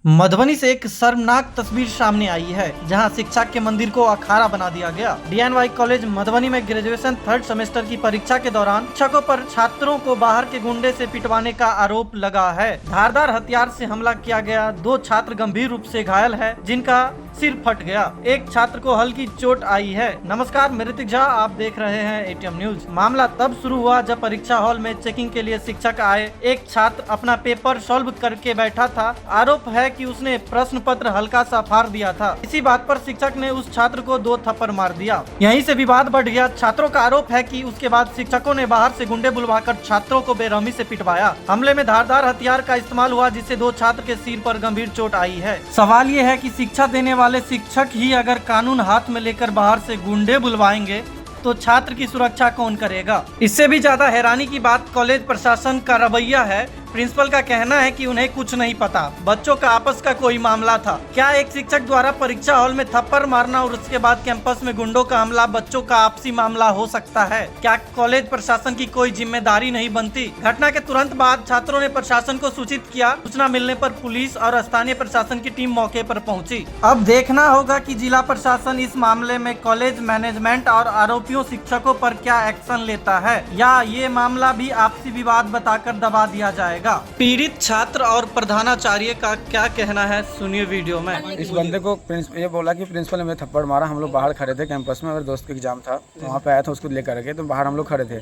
मधुबनी से एक शर्मनाक तस्वीर सामने आई है, जहां शिक्षा के मंदिर को अखाड़ा बना दिया गया। DNY कॉलेज मधुबनी में ग्रेजुएशन 3rd सेमेस्टर की परीक्षा के दौरान शिक्षकों पर छात्रों को बाहर के गुंडे से पिटवाने का आरोप लगा है। धारदार हथियार से हमला किया गया। 2 छात्र गंभीर रूप से घायल है, जिनका सिर फट गया। एक छात्र को हल्की चोट आई है। नमस्कार, मैं ऋतिक झा, आप देख रहे हैं ATM न्यूज। मामला तब शुरू हुआ जब परीक्षा हॉल में चेकिंग के लिए शिक्षक आए। एक छात्र अपना पेपर सॉल्व करके बैठा था। आरोप है कि उसने प्रश्न पत्र हल्का सा फाड़ दिया था। इसी बात पर शिक्षक ने उस छात्र को 2 थप्पड़ मार दिया। यहीं से विवाद बढ़ गया। छात्रों का आरोप है कि उसके बाद शिक्षकों ने बाहर से गुंडे बुलवाकर छात्रों को बेरहमी से पिटवाया। हमले में धारदार हथियार का इस्तेमाल हुआ, जिससे 2 छात्र के सिर पर गंभीर चोट आई है। सवाल ये है कि शिक्षा देने वाले शिक्षक ही अगर कानून हाथ में लेकर बाहर से गुंडे बुलवाएंगे तो छात्र की सुरक्षा कौन करेगा। इससे भी ज्यादा हैरानी की बात कॉलेज प्रशासन का रवैया है। प्रिंसिपल का कहना है कि उन्हें कुछ नहीं पता, बच्चों का आपस का कोई मामला था। क्या एक शिक्षक द्वारा परीक्षा हॉल में थप्पड़ मारना और उसके बाद कैंपस में गुंडों का हमला बच्चों का आपसी मामला हो सकता है? क्या कॉलेज प्रशासन की कोई जिम्मेदारी नहीं बनती? घटना के तुरंत बाद छात्रों ने प्रशासन को सूचित किया। सूचना मिलने पर पुलिस और स्थानीय प्रशासन की टीम मौके पर पहुंची। अब देखना होगा कि जिला प्रशासन इस मामले में कॉलेज मैनेजमेंट और आरोपियों शिक्षकों पर क्या एक्शन लेता है, या ये मामला भी आपसी विवाद बताकर दबा दिया जाएगा। पीड़ित छात्र और प्रधानाचार्य का क्या कहना है, सुनिए वीडियो में। इस बंदे को ये बोला कि प्रिंसिपल ने मुझे थप्पड़ मारा। हम लोग बाहर खड़े थे कैंपस में, मेरे दोस्त का एग्जाम था तो वहाँ पे आया था उसको लेकर के। तो बाहर हम लोग खड़े थे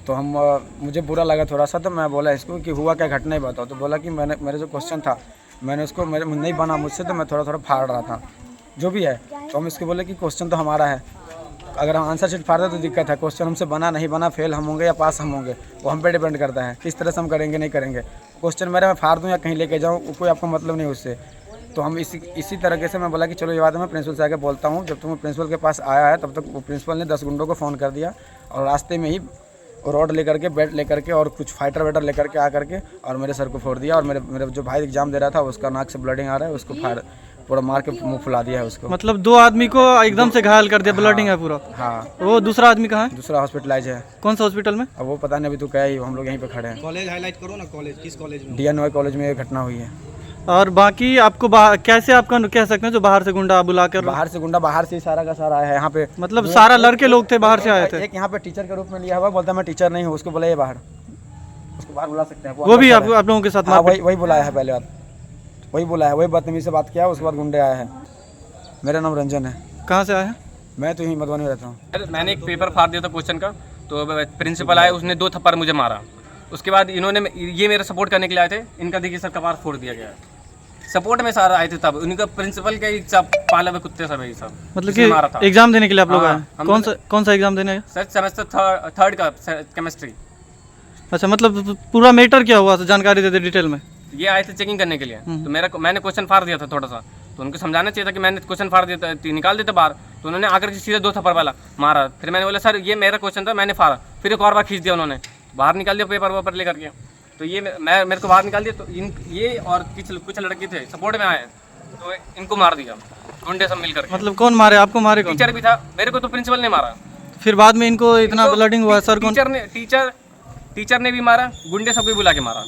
तो मुझे बुरा लगा थोड़ा सा। तो मैं बोला इसको कि हुआ क्या, घटना ही बताओ। तो बोला कि मेरे जो क्वेश्चन था मैंने उसको नहीं बना मुझसे, तो मैं थोड़ा थोड़ा फाड़ रहा था जो भी है। तो हम इसको बोले कि क्वेश्चन तो हमारा है, अगर हम आंसर शीट फाड़ते तो दिक्कत है। क्वेश्चन हमसे बना नहीं बना, फेल हम होंगे या पास हम होंगे, वो हम पे डिपेंड करता है किस तरह से हम करेंगे नहीं करेंगे। क्वेश्चन मेरा मैं फाड़ दूँ या कहीं लेके जाऊँ, कोई आपको मतलब नहीं उससे। तो हम इसी तरीके से मैं बोला कि चलो ये बात मैं प्रिंसिपल से आके बोलता हूँ। जब तक मैं प्रिंसिपल के पास आया है तब तक वो प्रिंसिपल ने 10 गुंडों को फ़ोन कर दिया और रास्ते में ही रॉड लेकर के, बैट लेकर के और कुछ फाइटर वेटर लेकर के आकर के और मेरे सर को फोड़ दिया। और मेरे जो भाई एग्जाम दे रहा था उसका नाक से ब्लडिंग आ रहा है, उसको पूरा मार के मुंह फुला दिया है उसको। मतलब 2 आदमी को एकदम से घायल कर दिया, ब्लडिंग है पूरा। हाँ। वो दूसरा आदमी कहाँ है? दूसरा हॉस्पिटलाइज है। कौन सा हॉस्पिटल में? अब वो पता नहीं, अभी तो क्या ही, हम लोग यहीं पे खड़े हैं। कॉलेज हाईलाइट करो ना, कॉलेज किस कॉलेज में? DNY कॉलेज में ये घटना हुई है। और बाकी आपको कैसे आपका कह सकते हैं जो बाहर से गुंडा बुलाकर? बाहर से गुंडा, बाहर से सारा का सारा है यहाँ पे। मतलब सारा लड़के लोग थे, बाहर से आए थे। एक यहाँ पे टीचर के रूप में लिया हुआ, बोलता मैं टीचर नहीं हूँ, उसको बुलाइए बाहर, उसको बाहर बुला सकते हैं। वो भी आप लोगों के साथ? वही बुलाया है, पहले बात वही बुलाया है, वही बदतमीजी से बात किया, उसके बाद गुंडे आए हैं। मेरा नाम रंजन है। कहाँ से आए हैं? मैं तो यहीं मधुबनी रहता हूँ। मैंने एक पेपर फाड़ दिया था क्वेश्चन का, तो प्रिंसिपल आए, उसने 2 थप्पड़ मुझे मारा। उसके बाद इन्होंने ये मेरा सपोर्ट करने के लिए आए थे, इनका देखिए सर कपार फोड़ दिया गया। सपोर्ट में सारा आए थे तब, उनका प्रिंसिपल के सब पाले हुए कुत्ते सब यही सब। मतलब कि एग्जाम देने के लिए आप लोग आए? कौन सा एग्जाम देने? सर सेमेस्टर 3rd का केमिस्ट्री। अच्छा, मतलब पूरा मैटर क्या हुआ, जानकारी दे दे डिटेल में। ये आए थे चेकिंग करने के लिए, तो मैंने क्वेश्चन फाड़ दिया था थोड़ा सा, तो उनको समझाना चाहिए था कि मैंने क्वेश्चन फाड़ दिया था, निकाल देते बाहर। तो उन्होंने आकर के सीधे 2 थप्पड़ वाला मारा। फिर मैंने बोला सर ये मेरा क्वेश्चन था, मैंने फाड़ा। फिर एक और बार खींच दिया, उन्होंने बाहर निकाल दिया पेपर वेपर लेकर के। तो ये मेरे को बाहर निकाल दिया। तो ये और कुछ लड़के थे सपोर्ट में आए, तो इनको मार दिया गुंडे सब मिलकर। मतलब कौन मारे आपको? मारे कौन? टीचर भी था, मेरे को तो प्रिंसिपल ने मारा। फिर बाद में इनको इतना ब्लडिंग हुआ? सर कौन? टीचर ने भी मारा, गुंडे सबको बुला के मारा।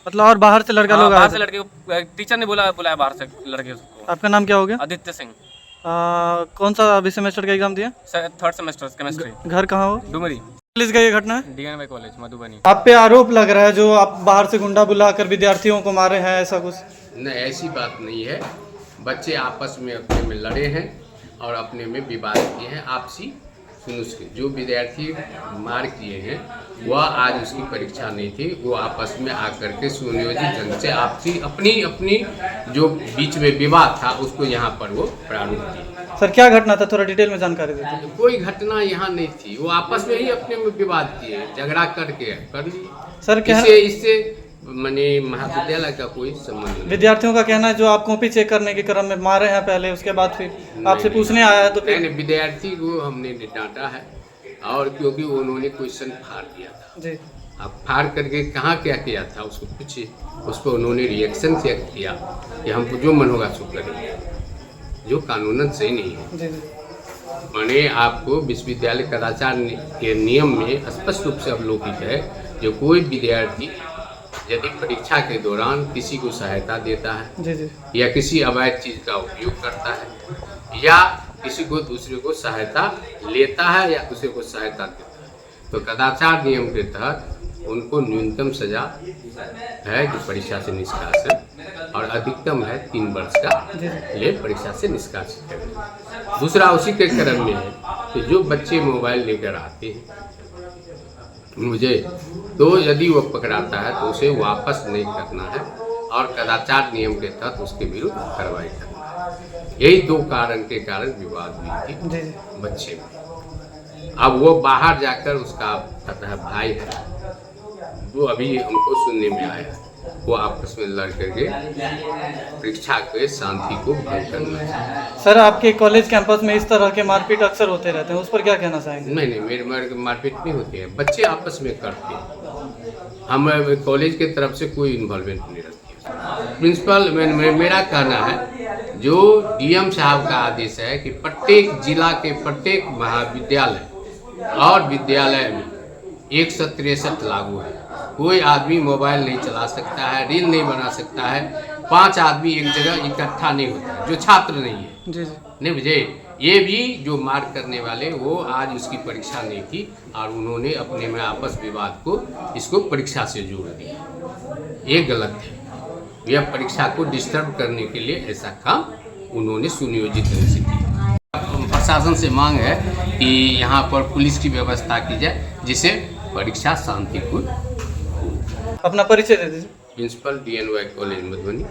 मतलब और बाहर से लड़का लोग? बाहर से लड़के, टीचर ने बुलाया बाहर से लड़के। आपका नाम क्या हो गया? आदित्य सिंह। कौन सा अभी सेमेस्टर का एग्जाम दिया? 3rd semester chemistry. घर कहाँ हो? डुमरी। पुलिस का ये घटना है? DNY college Madhubani. आप पे आरोप लग रहा है जो आप बाहर से गुंडा बुलाकर विद्यार्थियों को मारे हैं, ऐसा कुछ? नहीं, ऐसी बात नहीं है। बच्चे आपस में अपने में लड़े हैं और अपने में विवाद किए हैं आपसी। जो विद्यार्थी मार किए हैं वह आज उसकी परीक्षा नहीं थी, वो आपस में आकर के सुनियोजित ढंग से आपसी अपनी जो बीच में विवाद था उसको यहाँ पर वो प्रारूप किए। सर क्या घटना था, थोड़ा डिटेल में जानकारी देते। कोई घटना यहाँ नहीं थी, वो आपस में ही अपने में विवाद किए, झगड़ा करके कर लिए। सर इससे माने महाविद्यालय का कोई संबंध नहीं। विद्यार्थियों का कहना है जो आप कॉपी चेक करने के क्रम में मारे हैं पहले, उसके बाद फिर आपसे पूछने आया है तो फिर विद्यार्थी को हमने डांटा है, और क्योंकि उन्होंने क्वेश्चन फाड़ दिया था जी। अब फाड़ करके कहाँ क्या किया था उसको पूछिए, उस पर उन्होंने रिएक्शन किया कि हमको जो मन होगा सो करेंगे, जो कानूनन सही नहीं है। माने आपको विश्वविद्यालय कदाचार के नियम में स्पष्ट रूप से अवलोकित है, जो कोई विद्यार्थी यदि परीक्षा के दौरान किसी को सहायता देता है जी जी या किसी अवैध चीज का उपयोग करता है या किसी को दूसरे को सहायता लेता है या दूसरे को सहायता देता है तो कदाचार नियम के तहत उनको न्यूनतम सजा है कि परीक्षा से निष्कासन और अधिकतम है 3 वर्ष का ये परीक्षा से निष्कासित करें। दूसरा उसी के क्रम में है कि जो बच्चे मोबाइल लेकर आते हैं मुझे तो यदि वो पकड़ाता है तो उसे वापस नहीं करना है और कदाचार नियम के तहत उसके विरुद्ध कार्रवाई करना है। यही 2 कारण के कारण विवाद हुई थी बच्चे में। अब वो बाहर जाकर उसका पता है भाई है वो अभी हमको सुनने में आया है वो आपस में लड़ करके परीक्षा के शांति को भंग करना है। सर, आपके कॉलेज कैंपस में इस तरह के मारपीट अक्सर होते रहते हैं, उस पर क्या कहना चाहेंगे? नहीं मेरे मारपीट नहीं होती है, बच्चे आपस में करते हैं। हम कॉलेज के तरफ से कोई इन्वॉल्वमेंट नहीं रखती है। प्रिंसिपल मेरा कहना है जो डीएम साहब का आदेश है कि प्रत्येक जिला के प्रत्येक महाविद्यालय और विद्यालय में 163 लागू है। कोई आदमी मोबाइल नहीं चला सकता है, रील नहीं बना सकता है, 5 आदमी एक जगह इकट्ठा नहीं होता जो छात्र नहीं है। जी जी नहीं बुझे, ये भी जो मार करने वाले वो आज उसकी परीक्षा नहीं की और उन्होंने अपने में आपस विवाद को इसको परीक्षा से जोड़ दिया। ये गलत है। यह परीक्षा को डिस्टर्ब करने के लिए ऐसा काम उन्होंने सुनियोजित ढंग से किया। प्रशासन से मांग है कि यहाँ पर पुलिस की व्यवस्था की जाए जिससे परीक्षा शांतिपूर्ण। अपना परिचय दे दीजिए। Principal DNY college Madhubani.